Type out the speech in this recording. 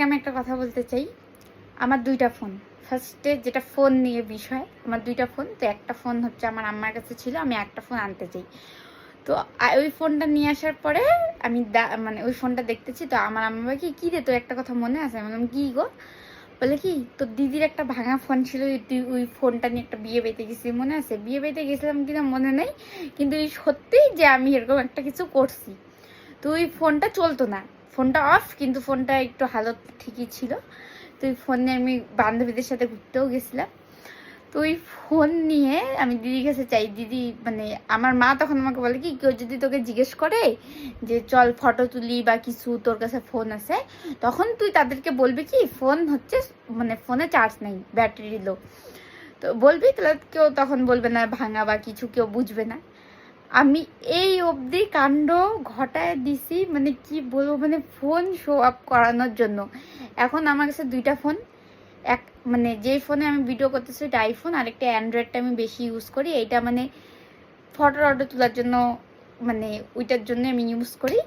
আমি একটা কথা বলতে চাই। আমার ২টা ফোন। ফার্স্টে যেটা ফোন নিয়ে বিষয়, আমার ২টা ফোন। তো একটা ফোন হচ্ছে আমার আম্মার কাছে ছিল, আমি একটা ফোন আনতে চাই। তো ওই ফোনটা নিয়ে আসার পরে আমি মানে ওই ফোনটা দেখতেছি। তো আমার আম্মা বলে কি রে, তোর একটা কথা মনে আছে? আমি বললাম কি গো? বলে কি, তোর দিদির একটা ভাঙা ফোন ছিল, তুই ওই ফোনটা নিয়ে একটা বিয়ে বাড়িতে গেছিলি, মনে আছে? বিয়ে বাড়িতে গেছিলাম কিনা মনে নেই, কিন্তু এই সত্যিই যে আমি এরকম একটা কিছু করছি। তো ওই ফোনটা চলতো না, ফোনটা অফ, কিন্তু ফোনটা একটু হালত ঠিকই ছিল। তো ওই ফোন নিয়ে আমি বান্ধবীদের সাথে ঘুরতেও গেছিলাম। তো ওই ফোন নিয়ে আমি দিদির কাছে চাই। দিদি মানে আমার মা তখন আমাকে বলে কি, কেউ যদি তোকে জিজ্ঞেস করে যে চল ফটো তুলি বা কিছু, তোর কাছে ফোন আছে, তখন তুই তাদেরকে বলবি কি ফোন হচ্ছে, মানে ফোনে চার্জ নেই, ব্যাটারি লো। তো বলবি, তাহলে কেউ তখন বলবে না ভাঙা বা কিছু, কেউ বুঝবে না। আমি এই অবধি কাণ্ড ঘটায় দিছি, মানে কি বলবো, মানে ফোন শো আপ করানোর জন্য। এখন আমার কাছে 2টা ফোন। এক মানে যেই ফোনে আমি ভিডিও করতেছি ওইটা আইফোন, আর একটা অ্যান্ড্রয়েডটা আমি বেশি ইউজ করি। এইটা মানে ফটো তোলার জন্য, মানে ওইটার জন্য আমি ইউজ করি।